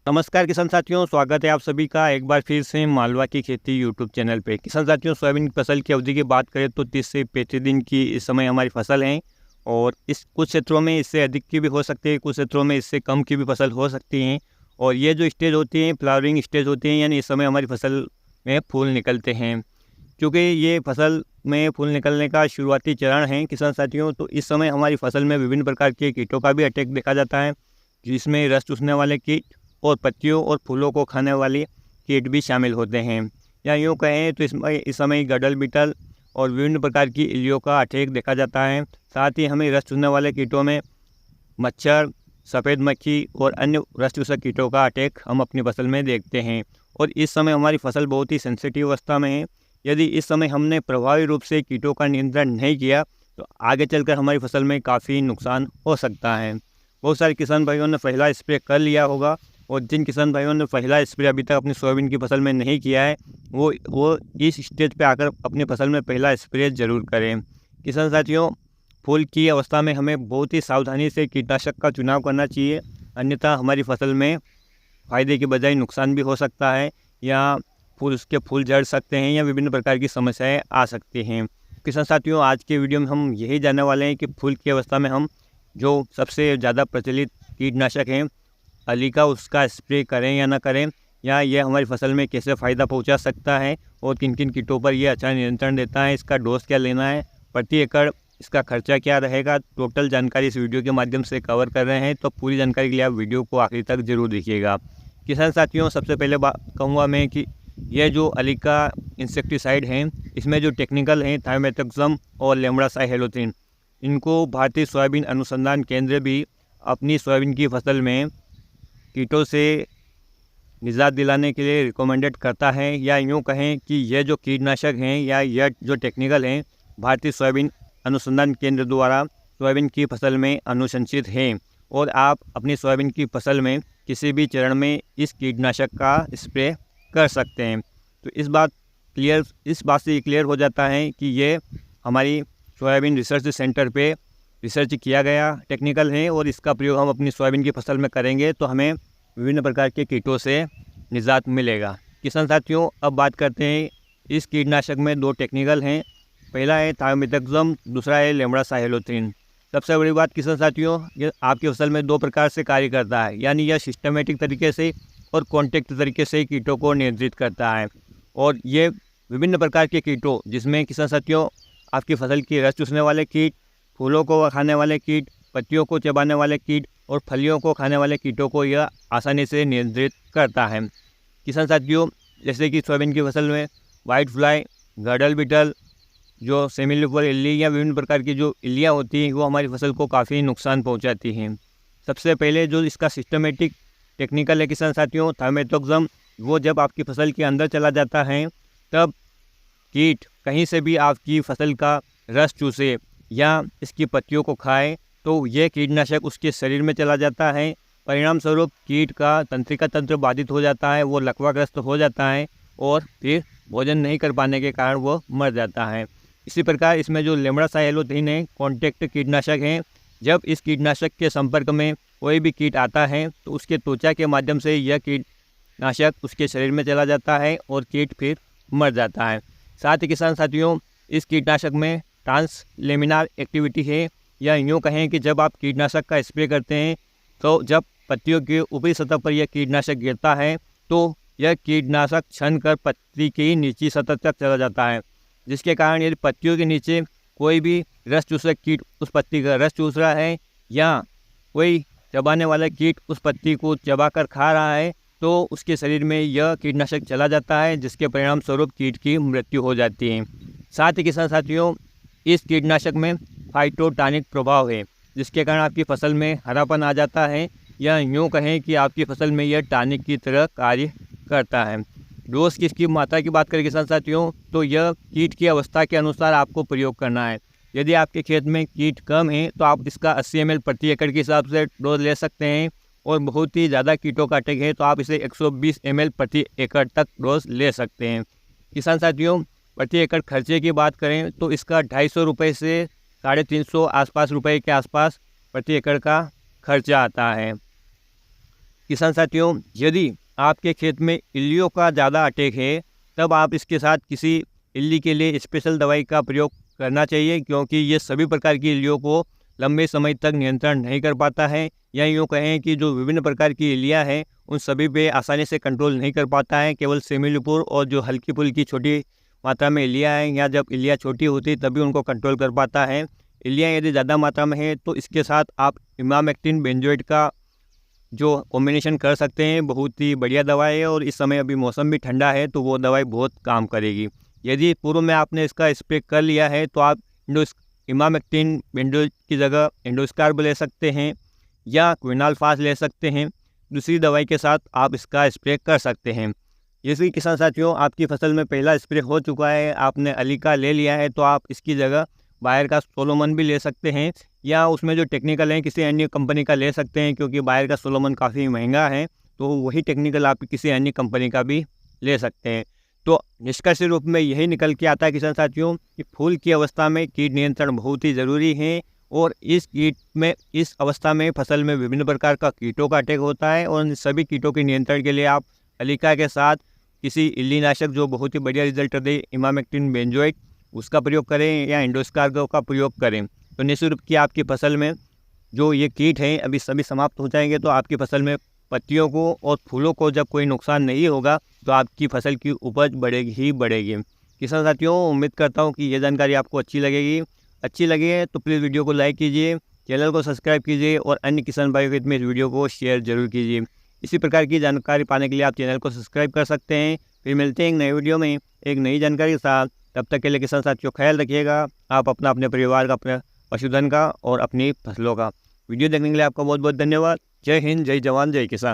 नमस्कार किसान साथियों, स्वागत है आप सभी का एक बार फिर से मालवा की खेती यूट्यूब चैनल पे। किसान साथियों, सोयाबीन की फसल की अवधि की बात करें तो 30 से 35 दिन की इस समय हमारी फसल है और इस कुछ क्षेत्रों में इससे अधिक की भी हो सकती है, कुछ क्षेत्रों में इससे कम की भी फसल हो सकती है। और ये जो स्टेज होती है फ्लावरिंग स्टेज होती है, यानी इस समय हमारी फसल में फूल निकलते हैं। क्योंकि ये फसल में फूल निकलने का शुरुआती चरण है किसान साथियों, तो इस समय हमारी फसल में विभिन्न प्रकार के कीटों का भी अटैक देखा जाता है, जिसमें रस चूसने वाले कीट और पत्तियों और फूलों को खाने वाले कीट भी शामिल होते हैं। या यूँ कहें तो इस समय गडल बीटल और विभिन्न प्रकार की इल्लियों का अटैक देखा जाता है। साथ ही हमें रस चूसने वाले कीटों में मच्छर, सफ़ेद मक्खी और अन्य रस चूसक कीटों का अटैक हम अपनी फसल में देखते हैं। और इस समय हमारी फसल बहुत ही सेंसिटिव अवस्था में है। यदि इस समय हमने प्रभावी रूप से कीटों का नियंत्रण नहीं किया तो आगे चलकर हमारी फसल में काफ़ी नुकसान हो सकता है। बहुत सारे किसान भाइयों ने पहला स्प्रे कर लिया होगा, और जिन किसान भाइयों ने पहला स्प्रे अभी तक अपनी सोयाबीन की फसल में नहीं किया है वो इस स्टेज पे आकर अपनी फसल में पहला स्प्रे ज़रूर करें। किसान साथियों, फूल की अवस्था में हमें बहुत ही सावधानी से कीटनाशक का चुनाव करना चाहिए, अन्यथा हमारी फसल में फ़ायदे की बजाय नुकसान भी हो सकता है, या उसके फूल झड़ सकते हैं, या विभिन्न प्रकार की समस्याएं आ सकती हैं। किसान साथियों, आज के वीडियो में हम यही जानने वाले हैं कि फूल की अवस्था में हम जो सबसे ज़्यादा प्रचलित कीटनाशक हैं अली का, उसका स्प्रे करें या ना करें, या यह हमारी फसल में कैसे फ़ायदा पहुंचा सकता है और किन किन कीटों पर यह अच्छा नियंत्रण देता है, इसका डोज क्या लेना है, प्रति एकड़ इसका खर्चा क्या रहेगा। टोटल जानकारी इस वीडियो के माध्यम से कवर कर रहे हैं, तो पूरी जानकारी के लिए आप वीडियो को आखिर तक जरूर देखिएगा। किसान साथियों, सबसे पहले बात कहूँगा मैं कि यह जो अली का इंसेक्टिसाइड है, इसमें जो टेक्निकल हैं थायोमेथोक्सम और लेमड़ासाइहेलोथ्रिन, इनको भारतीय सोयाबीन अनुसंधान केंद्र भी अपनी सोयाबीन की फसल में कीटों से निजात दिलाने के लिए रिकमेंडेड करता है। या यूँ कहें कि यह जो कीटनाशक हैं या यह जो टेक्निकल हैं भारतीय सोयाबीन अनुसंधान केंद्र द्वारा सोयाबीन की फसल में अनुशंसित हैं, और आप अपनी सोयाबीन की फसल में किसी भी चरण में इस कीटनाशक का स्प्रे कर सकते हैं। तो इस बात से क्लियर हो जाता है कि ये हमारी सोयाबीन रिसर्च सेंटर पे रिसर्च किया गया टेक्निकल है, और इसका प्रयोग हम अपनी सोयाबीन की फसल में करेंगे तो हमें विभिन्न प्रकार के कीटों से निजात मिलेगा। किसान साथियों, अब बात करते हैं इस कीटनाशक में दो टेक्निकल हैं, पहला है थायोमेथोक्सम, दूसरा है लेमड़ासाइहेलोथ्रिन। सबसे बड़ी बात किसान साथियों, ये आपकी फसल में दो प्रकार से कार्य करता है, यानी यह सिस्टमेटिक तरीके से और कॉन्टैक्ट तरीके से कीटों को नियंत्रित करता है। और ये विभिन्न प्रकार के कीटों, जिसमें किसान साथियों आपकी फसल की रस चूसने वाले कीट, फूलों को खाने वाले कीट, पत्तियों को चबाने वाले कीट और फलियों को खाने वाले कीटों को यह आसानी से नियंत्रित करता है। किसान साथियों, जैसे कि सोयाबीन की फसल में वाइट फ्लाई, गडल बीटल, जो सेमिल्यूपर इल्ली या विभिन्न प्रकार की जो इल्लियाँ होती हैं वो हमारी फसल को काफ़ी नुकसान पहुंचाती हैं। सबसे पहले जो इसका सिस्टमेटिक टेक्निकल है किसान साथियों, थायोमेथोक्सम, वो जब आपकी फसल के अंदर चला जाता है तब कीट कहीं से भी आपकी फसल का रस चूसे या इसकी पत्तियों को खाए तो यह कीटनाशक उसके शरीर में चला जाता है। परिणाम स्वरूप कीट का तंत्रिका तंत्र बाधित हो जाता है, वो लकवाग्रस्त हो जाता है और फिर भोजन नहीं कर पाने के कारण वो मर जाता है। इसी प्रकार इसमें जो लेमड़ासाइहेलोथ्रिन है कॉन्टैक्ट कीटनाशक है, जब इस कीटनाशक के संपर्क में कोई भी कीट आता है तो उसके त्वचा के माध्यम से यह कीटनाशक उसके शरीर में चला जाता है और कीट फिर मर जाता है। साथ ही किसान साथियों, इस कीटनाशक में ट्रांसलेमिनार एक्टिविटी है, या यूँ कहें कि जब आप कीटनाशक का स्प्रे करते हैं तो जब पत्तियों की ऊपरी सतह पर यह कीटनाशक गिरता है तो यह कीटनाशक छन कर पत्ती की निचली सतह तक चला जाता है, जिसके कारण यदि पत्तियों के नीचे कोई भी रस चूसक कीट उस पत्ती का रस चूस रहा है या कोई चबाने वाला कीट उस पत्ती को चबाकर खा रहा है तो उसके शरीर में यह कीटनाशक चला जाता है, जिसके परिणाम स्वरूप कीट की मृत्यु हो जाती है। साथ ही किसान साथियों, इस कीटनाशक में फाइटोटॉनिक प्रभाव है, जिसके कारण आपकी फसल में हरापन आ जाता है, या यूँ कहें कि आपकी फसल में यह टॉनिक की तरह कार्य करता है। डोज की इसकी मात्रा की बात करें किसान साथियों, तो यह कीट की अवस्था के अनुसार आपको प्रयोग करना है। यदि आपके खेत में कीट कम है तो आप इसका 80 ml प्रति एकड़ के हिसाब से डोज ले सकते हैं, और बहुत ही ज़्यादा कीटों का अटैक है तो आप इसे 120 ml प्रति एकड़ तक डोज ले सकते हैं। किसान साथियों, प्रति एकड़ खर्चे की बात करें तो इसका 250 रुपये से 350 आसपास रुपये के आसपास प्रति एकड़ का खर्चा आता है। किसान साथियों, यदि आपके खेत में इल्लियों का ज़्यादा अटैक है, तब आप इसके साथ किसी इल्ली के लिए स्पेशल दवाई का प्रयोग करना चाहिए, क्योंकि ये सभी प्रकार की इल्लियों को लंबे समय तक नियंत्रण नहीं कर पाता है, या यूँ कहें कि जो विभिन्न प्रकार की इल्लियाँ हैं उन सभी पे आसानी से कंट्रोल नहीं कर पाता है। केवल सेमिलिपुर और जो हल्की फुल्की छोटी मात्रा में इल्लियाँ हैं, या जब इल्लियाँ छोटी होती है तभी उनको कंट्रोल कर पाता है। इल्लियाँ यदि ज़्यादा मात्रा में है तो इसके साथ आप इमामेक्टिन बेंजोएट का जो कॉम्बिनेशन कर सकते हैं, बहुत ही बढ़िया दवाई है, और इस समय अभी मौसम भी ठंडा है तो वो दवाई बहुत काम करेगी। यदि पूर्व में आपने इसका स्प्रे कर लिया है तो आप इमामेक्टिन बेंजोएट की जगह एंडोस्कार्ब ले सकते हैं या क्विनाल्फास ले सकते हैं। दूसरी दवाई के साथ आप इसका स्प्रे कर सकते हैं। जैसे कि किसान साथियों, आपकी फसल में पहला स्प्रे हो चुका है, आपने अलीका ले लिया है, तो आप इसकी जगह बायर का सोलोमन भी ले सकते हैं, या उसमें जो टेक्निकल है किसी अन्य कंपनी का ले सकते हैं, क्योंकि बायर का सोलोमन काफ़ी महंगा है, तो वही टेक्निकल आप किसी अन्य कंपनी का भी ले सकते हैं। तो निष्कर्ष रूप में यही निकल के आता है किसान साथियों कि फूल की अवस्था में कीट नियंत्रण बहुत ही ज़रूरी है, और इस अवस्था में फसल में विभिन्न प्रकार का कीटों का अटैक होता है, और इन सभी कीटों के नियंत्रण के लिए आप अलीका के साथ किसी इल्लीनाशक जो बहुत ही बढ़िया रिजल्ट दे, इमामेक्टिन बेंजोएट, उसका प्रयोग करें या एंडोस्कार्ब का प्रयोग करें। तो निश्चित रूप की आपकी फसल में जो ये कीट हैं अभी सभी समाप्त हो जाएंगे, तो आपकी फसल में पत्तियों को और फूलों को जब कोई नुकसान नहीं होगा तो आपकी फसल की उपज बढ़ेगी ही बढ़ेगी। किसान साथियों, उम्मीद करता हूँ कि ये जानकारी आपको अच्छी लगेगी। अच्छी लगी है तो प्लीज़ वीडियो को लाइक कीजिए, चैनल को सब्सक्राइब कीजिए, और अन्य किसान भाइयों के हित में इस वीडियो को शेयर जरूर कीजिए। इसी प्रकार की जानकारी पाने के लिए आप चैनल को सब्सक्राइब कर सकते हैं। फिर मिलते हैं एक नए वीडियो में एक नई जानकारी के साथ। तब तक के लिए किसान साथियों ख्याल रखिएगा, आप अपने परिवार का, अपने पशुधन का और अपनी फसलों का। वीडियो देखने के लिए आपका बहुत बहुत धन्यवाद। जय हिंद, जय जवान, जय किसान।